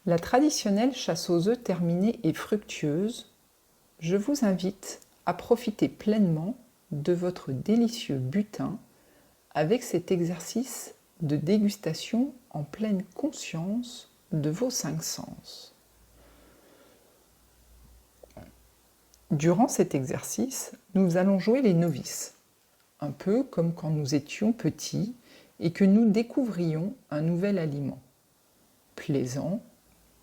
La traditionnelle chasse aux œufs terminée et fructueuse, je vous invite à profiter pleinement de votre délicieux butin avec cet exercice de dégustation en pleine conscience de vos 5 sens. Durant cet exercice, nous allons jouer les novices, un peu comme quand nous étions petits et que nous découvrions un nouvel aliment, plaisant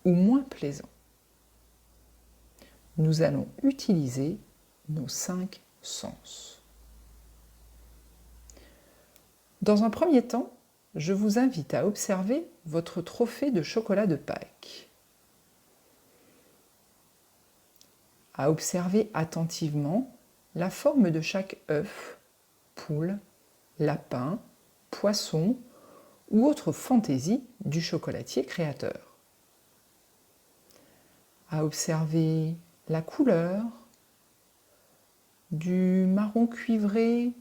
ou moins plaisant. Nous allons utiliser nos 5 sens. Dans un premier temps, je vous invite à observer votre trophée de chocolat de Pâques. À observer attentivement la forme de chaque œuf, poule, lapin, poisson ou autre fantaisie du chocolatier créateur. À observer la couleur, du marron cuivré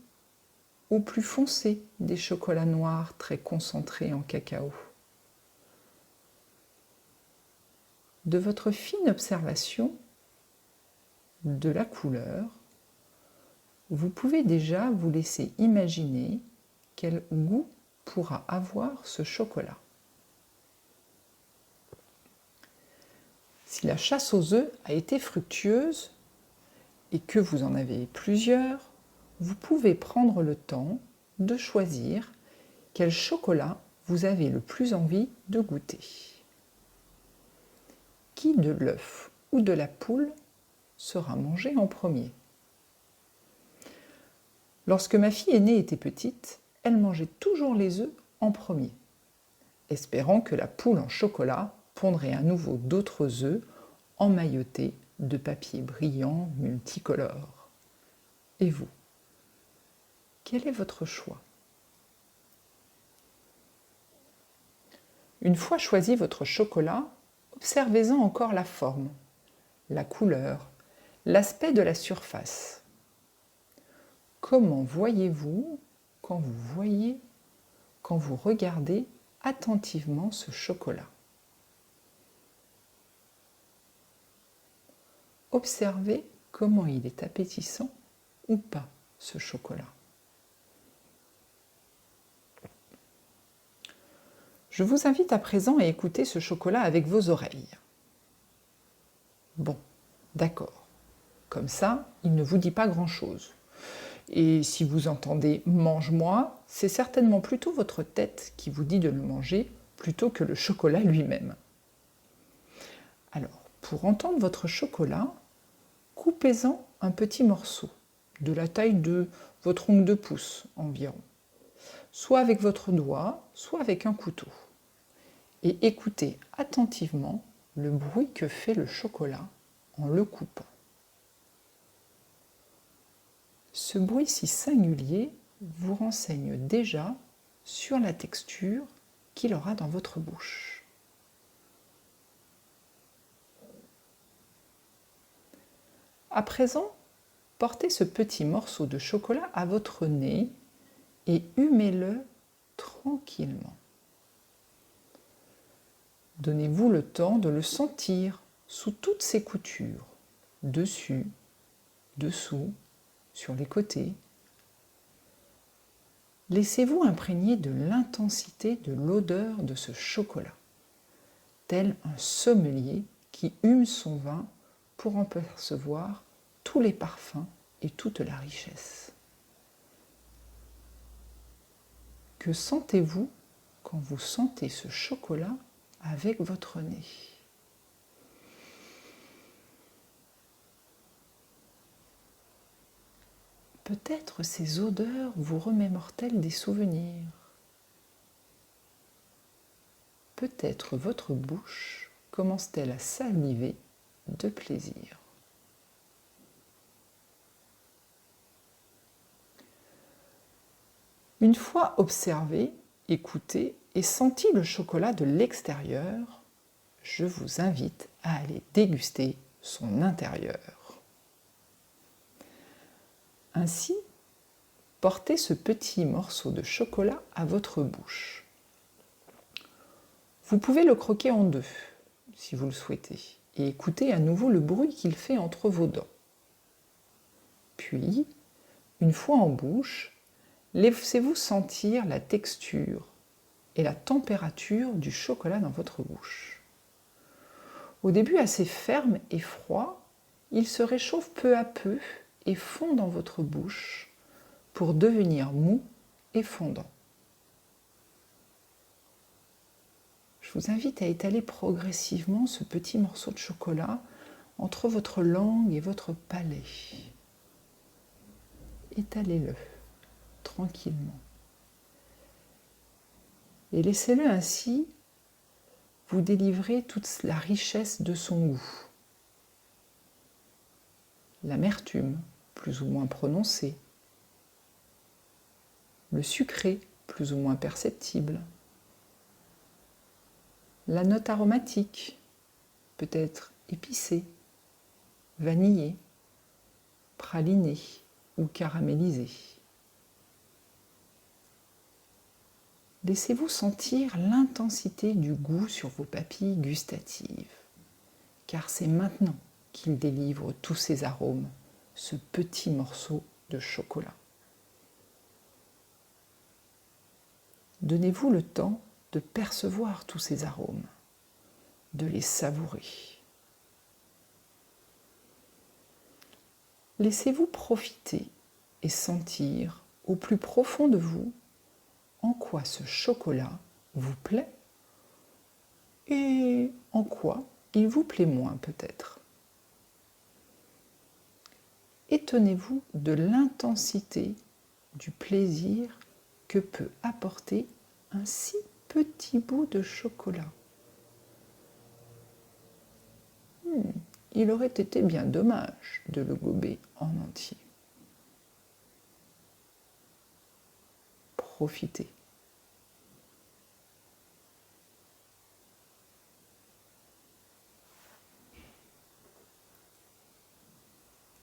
au plus foncé des chocolats noirs très concentrés en cacao. De votre fine observation de la couleur, vous pouvez déjà vous laisser imaginer quel goût pourra avoir ce chocolat. Si la chasse aux œufs a été fructueuse et que vous en avez plusieurs, vous pouvez prendre le temps de choisir quel chocolat vous avez le plus envie de goûter. Qui de l'œuf ou de la poule sera mangé en premier? Lorsque ma fille aînée était petite, elle mangeait toujours les œufs en premier, espérant que la poule en chocolat pondrait à nouveau d'autres œufs emmaillotés de papier brillant multicolore. Et vous? Quel est votre choix? Une fois choisi votre chocolat, observez-en encore la forme, la couleur, l'aspect de la surface. Comment voyez-vous quand vous regardez attentivement ce chocolat? Observez comment il est appétissant ou pas, ce chocolat. Je vous invite à présent à écouter ce chocolat avec vos oreilles. Bon, d'accord. Comme ça, il ne vous dit pas grand-chose. Et si vous entendez « mange-moi », c'est certainement plutôt votre tête qui vous dit de le manger plutôt que le chocolat lui-même. Alors, pour entendre votre chocolat, coupez-en un petit morceau, de la taille de votre ongle de pouce environ, soit avec votre doigt, soit avec un couteau. Et écoutez attentivement le bruit que fait le chocolat en le coupant. Ce bruit si singulier vous renseigne déjà sur la texture qu'il aura dans votre bouche. À présent, portez ce petit morceau de chocolat à votre nez et humez-le tranquillement. Donnez-vous le temps de le sentir sous toutes ses coutures, dessus, dessous, sur les côtés. Laissez-vous imprégner de l'intensité de l'odeur de ce chocolat, tel un sommelier qui hume son vin pour en percevoir tous les parfums et toute la richesse. Que sentez-vous quand vous sentez ce chocolat avec votre nez? Peut-être ces odeurs vous remémorent-elles des souvenirs. Peut-être votre bouche commence-t-elle à saliver de plaisir. Une fois observé, écouté et senti le chocolat de l'extérieur, je vous invite à aller déguster son intérieur. Ainsi, portez ce petit morceau de chocolat à votre bouche. Vous pouvez le croquer en deux, si vous le souhaitez, et écoutez à nouveau le bruit qu'il fait entre vos dents. Puis, une fois en bouche, laissez-vous sentir la texture et la température du chocolat dans votre bouche. Au début assez ferme et froid, il se réchauffe peu à peu et fond dans votre bouche pour devenir mou et fondant. Je vous invite à étaler progressivement ce petit morceau de chocolat entre votre langue et votre palais. Étalez-le tranquillement. Et laissez-le ainsi vous délivrer toute la richesse de son goût. L'amertume, plus ou moins prononcée. Le sucré, plus ou moins perceptible. La note aromatique, peut-être épicée, vanillée, pralinée ou caramélisée. Laissez-vous sentir l'intensité du goût sur vos papilles gustatives, car c'est maintenant qu'il délivre tous ses arômes, ce petit morceau de chocolat. Donnez-vous le temps de percevoir tous ces arômes, de les savourer. Laissez-vous profiter et sentir au plus profond de vous en quoi ce chocolat vous plaît et en quoi il vous plaît moins peut-être. Étonnez-vous de l'intensité du plaisir que peut apporter un si petit bout de chocolat. Il aurait été bien dommage de le gober en entier. Profitez.